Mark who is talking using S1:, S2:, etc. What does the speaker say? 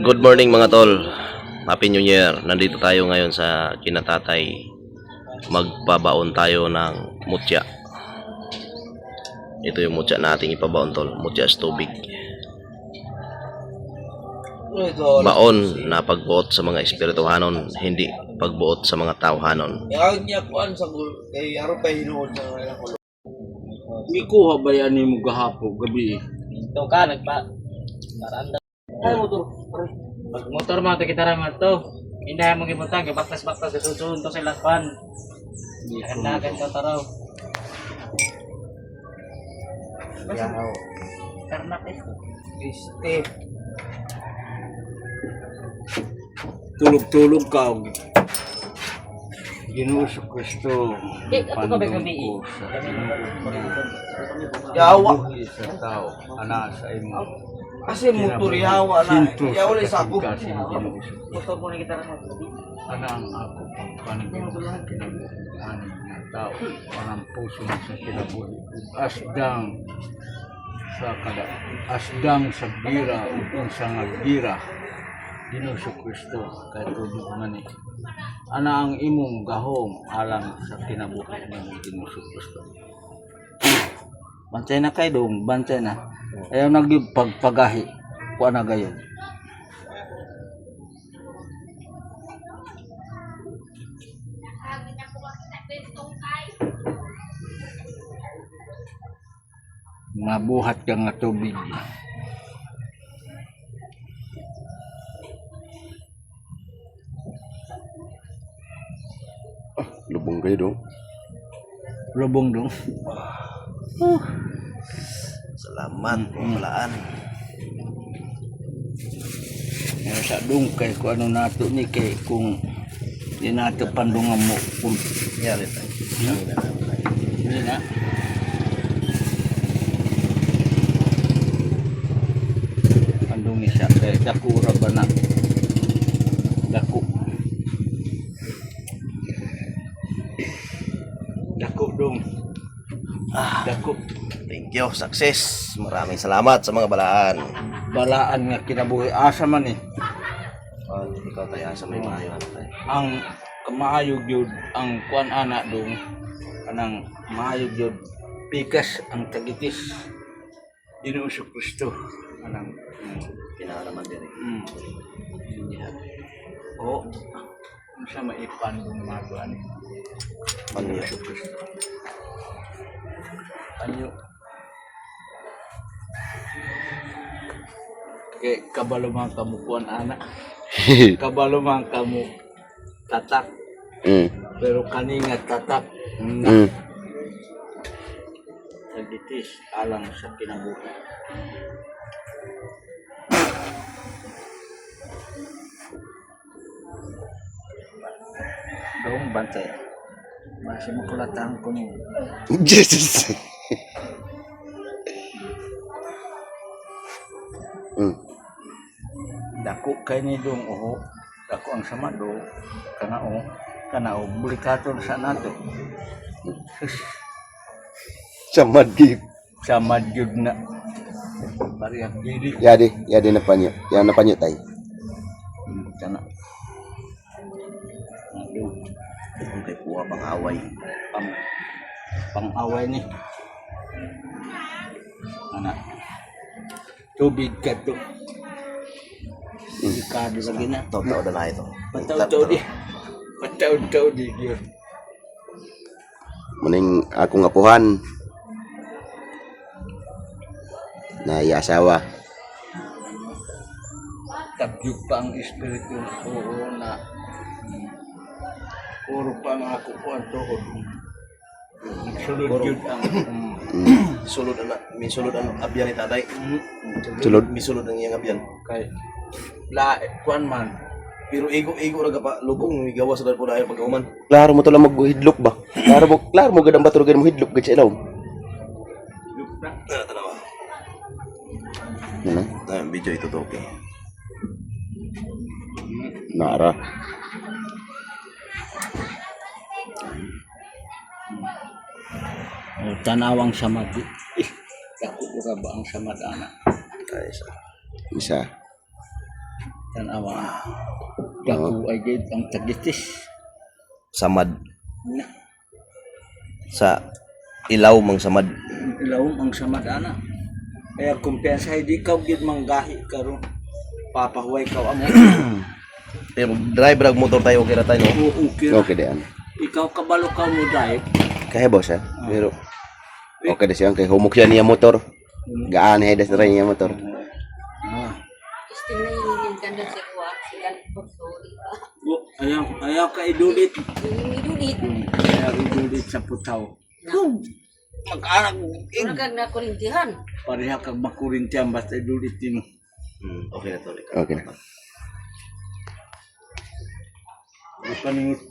S1: Good morning mga tol. Happy New Year. Nandito tayo ngayon sa kinatatay. Magpabaon tayo ng mutya. Ito yung mutya na ating ipabaon tol. Mutya sa tubig. Baon na pagbuot sa mga espirituhanon, hindi pagbuot sa mga tauhanon.
S2: Yang niya kuan sa kay aron pa hinuod na kulo.
S3: Ikuha ba yan mo gahapo gabi?
S4: Ito ka, nagpa-naranda. Ay, motor. Motor mo, ito kita naman ito. Hindi mo gibutang, baktas-baktas, susunod to sa lakban. Nakandagan ka taraw.
S3: Yaw.
S4: Karnak eh.
S2: Este.
S3: Tulog-tulog ka. Ginoo sa Kristo.
S4: Ato ka ba gabi?
S2: Yawa.
S3: Sa tao, ana sa imo.
S2: Kasi motor yawa na. Yawa sa ako.
S4: Motor mo na kita naman.
S3: Ana ang ako pagpanigin sa kinabuhi ng tao. Anang puso sa kinabuhi. Asdang sa gira ug sa gira. Ginoo sa Kristo kay tulog man ni. Ana ang imong gahom alang sa kinabuhi ng Ginoo sa Kristo. Bantay na kay dong, bantay na. Ayaw nagpagpagahi. Kuha na gayon. Mabuhat ka nga tubig.
S1: Lubong kayo dong.
S3: Lubong dong.
S1: Salamat pamalaan.
S3: Nga sa dong kay kung ano nato ni kay kung di nato pandungan mo kung
S1: Yan ito.
S3: hindi na. Pandungi siya kay dakura ba na. Dako. Dako dong. Dako.
S1: Thank you. Success. Maraming salamat sa mga balaan.
S3: Balaan nga kinabuhi asa man eh.
S1: Ikaw tayo sa may maayo ano tayo.
S3: Ang maayog yun ang kuan anak dong anang maayog yun pikas ang tagitis Ginoo sa Kristo anang
S1: Pinakalaman din
S3: yeah. O ano siya maipan dong magawa ni Ginoo sa Kristo anyo kay kabalo man kamu kuan anak kabalo man kamu tatak pero kaninga tatak na tagitis alang sa kinabuhi dong bantay masih makulatan ko ni
S1: Jesus.
S3: dako kay ni dong oho dako ang sama do kanao bulikaton sa nato
S1: Samad gig.
S3: sama jud na parehas dili
S1: Yadi na panyo. Yan na panyo tay.
S3: kana
S1: Kung kay kuha pang away.
S3: pang-away ni anak tubig ka to delikado lagi na
S1: Totoo na ito.
S3: pataw di yun
S1: Muning akong apuhan na iasawa.
S3: tabyog pa ang espiritu oo na puro pa ang ako po ang tuod sulod yun ang
S1: Sulod na, may sulod ang abyan ni tatay.
S3: sulod
S1: May sulod ang iyang abyan.
S3: kay kuan man
S1: Pero igo ra pa lubong may gawas sa po dahil pagkauman.
S5: Klaro mo to lang maghidlok ba? Klaro mo gadang baturog mo hidlok gid sa ilaw.
S1: Tanawa.
S5: Ano?
S1: Video ito to okay.
S5: Nara.
S3: tanawang samad dako ra ba ang samad ana
S1: Ay, isa.
S5: Isa.
S3: Tanawa. Dako ay gid ang tagitis.
S1: Samad. Sa ilaw mang samad.
S3: Ilawom ang samadana. Kaya kumpiyansa di ka gid manggahi karon. Papahuway ka amo.
S1: Pero driver ang motor tayo okay ra tayo no.
S3: Okay.
S5: Okay diyan.
S3: Ikaw kabalo ka mo drive.
S5: Kaya boss ha. Pero okay na siya kay humok siya niya motor. Gaan hedas na rin niya motor.
S3: Ah.
S6: Istinay kan sa kuha, sigal pagtori.
S3: Ayaw ka idulit.
S6: Idulit.
S3: Ayaw idulit sa putaw. Mag-anak
S6: Wala kag na kurintihan.
S3: pareha kag makurintiyan basta idulit mo.
S1: Okay na to.
S5: Okay na.
S3: Paningit